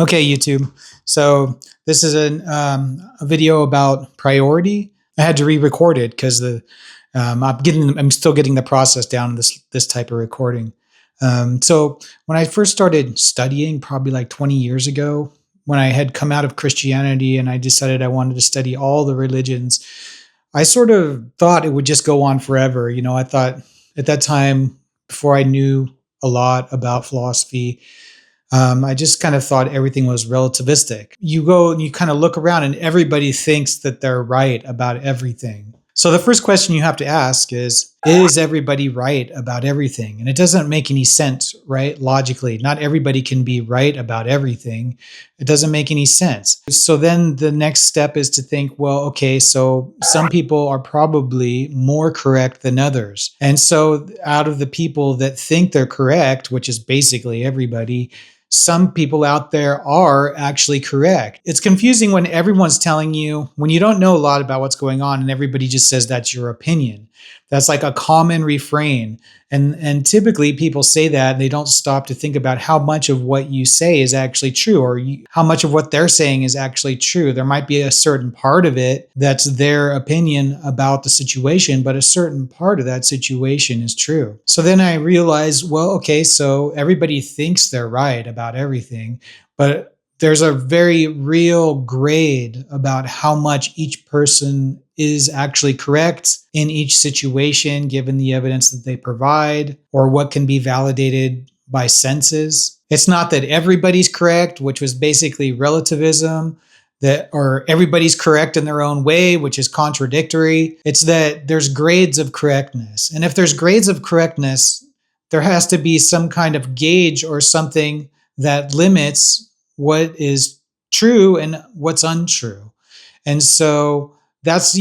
Okay, YouTube. So this is a video about priority. I had to re-record it because I'm still getting the process down in this type of recording. So when I first started studying, probably like 20 years ago, when I had come out of Christianity and I decided I wanted to study all the religions, I sort of thought it would just go on forever. I thought at that time, before I knew a lot about philosophy, I just kind of thought everything was relativistic. You go and you kind of look around and everybody thinks that they're right about everything. So the first question you have to ask is everybody right about everything? And it doesn't make any sense, right? Logically, not everybody can be right about everything. It doesn't make any sense. So then the next step is to think, well, okay, so some people are probably more correct than others. And so out of the people that think they're correct, which is basically everybody, some people out there are actually correct. It's confusing when everyone's telling you, when you don't know a lot about what's going on and everybody just says that's your opinion. That's like a common refrain. And typically people say that and they don't stop to think about how much of what you say is actually true, or how much of what they're saying is actually true. There might be a certain part of it that's their opinion about the situation, but a certain part of that situation is true. So then I realized, well, okay, so everybody thinks they're right about everything, but there's a very real grade about how much each person is actually correct in each situation, given the evidence that they provide, or what can be validated by senses. It's not that everybody's correct, which was basically relativism, or everybody's correct in their own way, which is contradictory. It's that there's grades of correctness. And if there's grades of correctness, there has to be some kind of gauge or something that limits what is true and what's untrue. And so that's,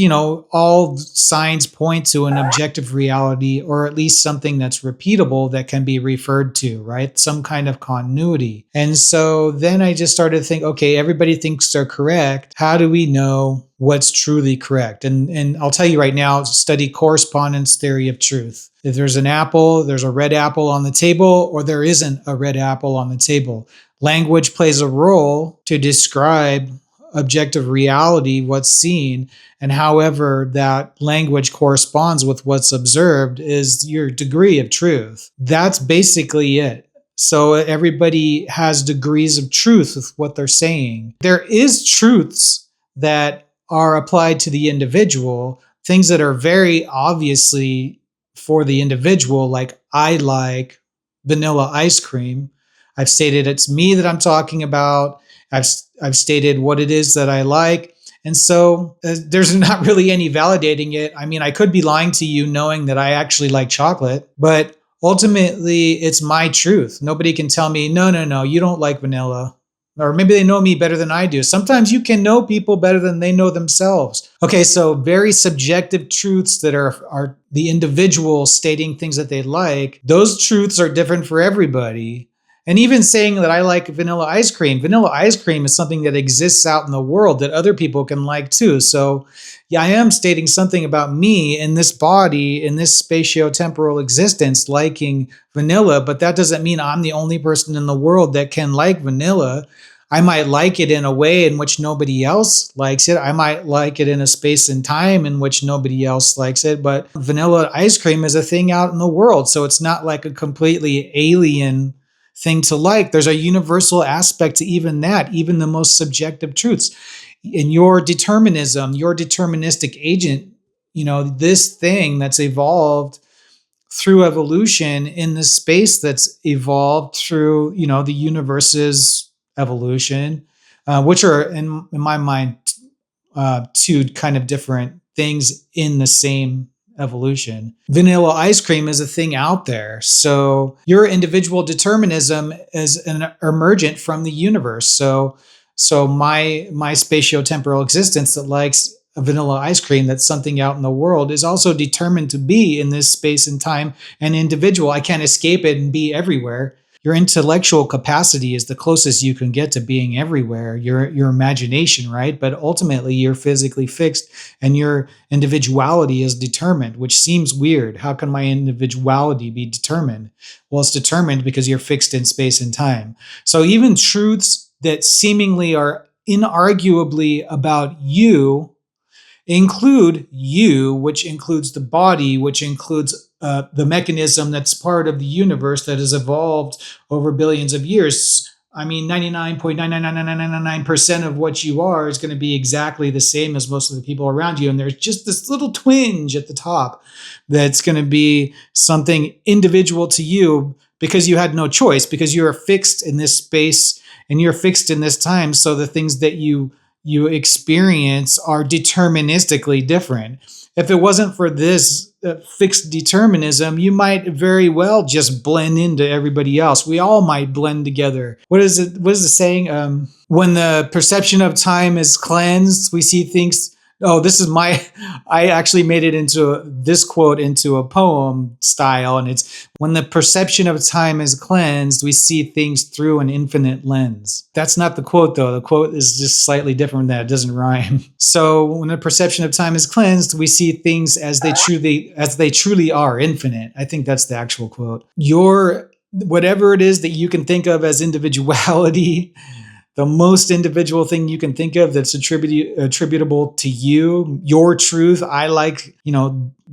all signs point to an objective reality, or at least something that's repeatable that can be referred to, right? Some kind of continuity. And so then I just started to think, okay, everybody thinks they're correct. How do we know what's truly correct? And I'll tell you right now, study correspondence theory of truth. If there's an apple, there's a red apple on the table, or there isn't a red apple on the table. Language plays a role to describe objective reality, what's seen, and however that language corresponds with what's observed is your degree of truth. That's basically it. So everybody has degrees of truth with what they're saying. There is truths that are applied to the individual, things that are very obviously for the individual, like I like vanilla ice cream. I've stated it's me that I'm talking about. I've stated what it is that I like. And so there's not really any validating it. I mean, I could be lying to you knowing that I actually like chocolate, but ultimately it's my truth. Nobody can tell me, no, you don't like vanilla. Or maybe they know me better than I do. Sometimes you can know people better than they know themselves. Okay, so very subjective truths that are the individual stating things that they like. Those truths are different for everybody. And even saying that I like vanilla ice cream is something that exists out in the world that other people can like too. So yeah, I am stating something about me in this body, in this spatio-temporal existence, liking vanilla, but that doesn't mean I'm the only person in the world that can like vanilla. I might like it in a way in which nobody else likes it. I might like it in a space and time in which nobody else likes it, but vanilla ice cream is a thing out in the world. So it's not like a completely alien thing to like. There's a universal aspect to even that, even the most subjective truths. In your determinism, your deterministic agent, this thing that's evolved through evolution in the space that's evolved through, the universe's evolution, which are in my mind, two kind of different things in the same evolution. Vanilla ice cream is a thing out there. So your individual determinism is an emergent from the universe. So my spatio-temporal existence that likes a vanilla ice cream, that's something out in the world, is also determined to be in this space and time and individual. I can't escape it and be everywhere. Your intellectual capacity is the closest you can get to being everywhere, your imagination, right? But ultimately, you're physically fixed and your individuality is determined, which seems weird. How can my individuality be determined? Well, it's determined because you're fixed in space and time. So even truths that seemingly are inarguably about you include you, which includes the body, which includes the mechanism that's part of the universe that has evolved over billions of years. I mean, 99.99999% of what you are is going to be exactly the same as most of the people around you. And there's just this little twinge at the top that's going to be something individual to you because you had no choice, because you are fixed in this space and you're fixed in this time. So the things that you experience are deterministically different. If it wasn't for this fixed determinism, you might very well just blend into everybody else. We all might blend together. What is it? What is the saying? When the perception of time is cleansed, we see things. Oh, this is my. I actually made it into this quote into a poem style, and it's when the perception of time is cleansed, we see things through an infinite lens. That's not the quote, though. The quote is just slightly different than that. It doesn't rhyme. So when the perception of time is cleansed, we see things as they truly are, infinite. I think that's the actual quote. Whatever it is that you can think of as individuality, the most individual thing you can think of that's attributable to you, your truth. I like,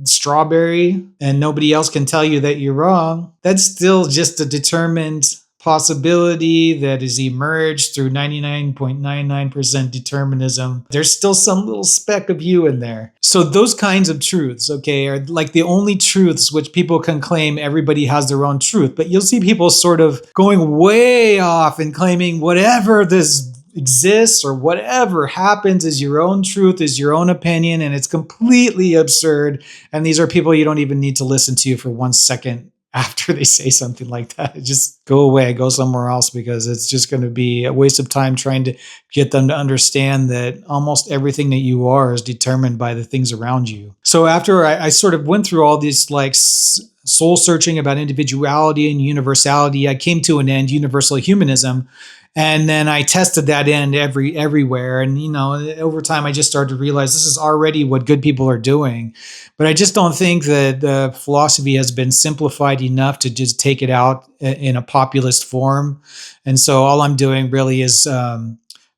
strawberry, and nobody else can tell you that you're wrong. That's still just a determined possibility that has emerged through 99.99% determinism. There's still some little speck of you in there. So those kinds of truths, okay, are like the only truths which people can claim everybody has their own truth. But you'll see people sort of going way off and claiming whatever this exists or whatever happens is your own truth, is your own opinion, and it's completely absurd. And these are people you don't even need to listen to for 1 second after they say something like that. Just go away, go somewhere else, because it's just going to be a waste of time trying to get them to understand that almost everything that you are is determined by the things around you. So after I sort of went through all these like soul searching about individuality and universality, I came to an end, universal humanism. And then I tested that end everywhere. And, over time, I just started to realize this is already what good people are doing. But I just don't think that the philosophy has been simplified enough to just take it out in a populist form. And so all I'm doing really is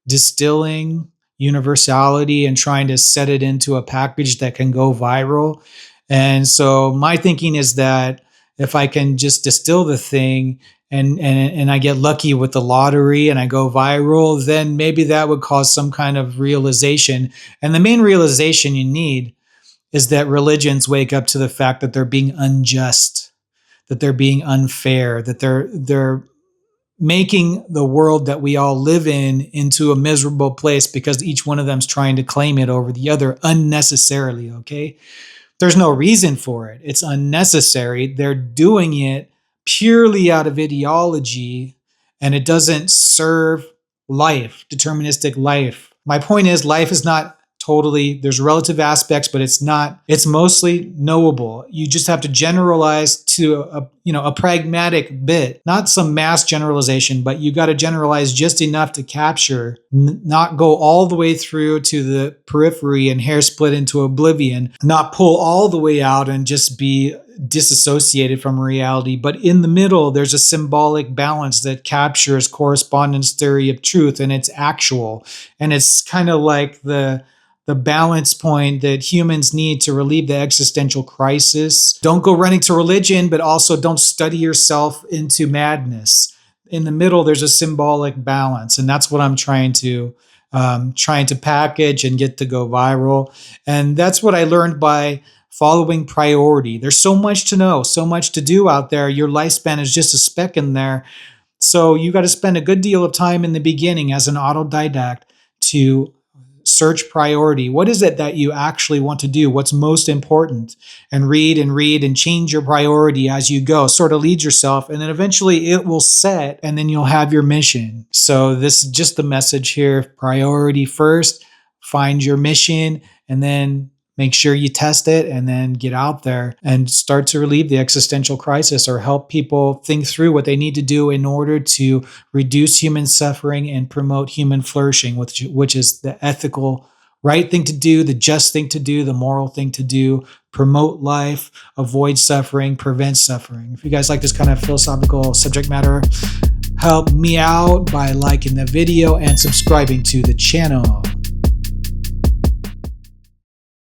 distilling universality and trying to set it into a package that can go viral. And so my thinking is that if I can just distill the thing and I get lucky with the lottery and I go viral, then maybe that would cause some kind of realization. And the main realization you need is that religions wake up to the fact that they're being unjust, that they're being unfair, that they're making the world that we all live in into a miserable place because each one of them's trying to claim it over the other unnecessarily, okay? There's no reason for it. It's unnecessary. They're doing it purely out of ideology, and it doesn't serve life, deterministic life. My point is, life is not totally, there's relative aspects, but it's mostly knowable. You just have to generalize to a pragmatic bit, not some mass generalization, but you got to generalize just enough to capture, not go all the way through to the periphery and hair split into oblivion, not pull all the way out and just be disassociated from reality. But in the middle, there's a symbolic balance that captures correspondence theory of truth, and it's actual. And it's kind of like the balance point that humans need to relieve the existential crisis. Don't go running to religion, but also don't study yourself into madness. In the middle, there's a symbolic balance, and that's what I'm trying to package and get to go viral. And that's what I learned by following priority. There's so much to know, so much to do out there. Your lifespan is just a speck in there. So you got to spend a good deal of time in the beginning as an autodidact to search priority. What is it that you actually want to do? What's most important? And read and change your priority as you go. Sort of lead yourself, and then eventually it will set, and then you'll have your mission. So this is just the message here. Priority first, find your mission, and then make sure you test it, and then get out there and start to relieve the existential crisis or help people think through what they need to do in order to reduce human suffering and promote human flourishing, which is the ethical right thing to do, the just thing to do, the moral thing to do, promote life, avoid suffering, prevent suffering. If you guys like this kind of philosophical subject matter, help me out by liking the video and subscribing to the channel.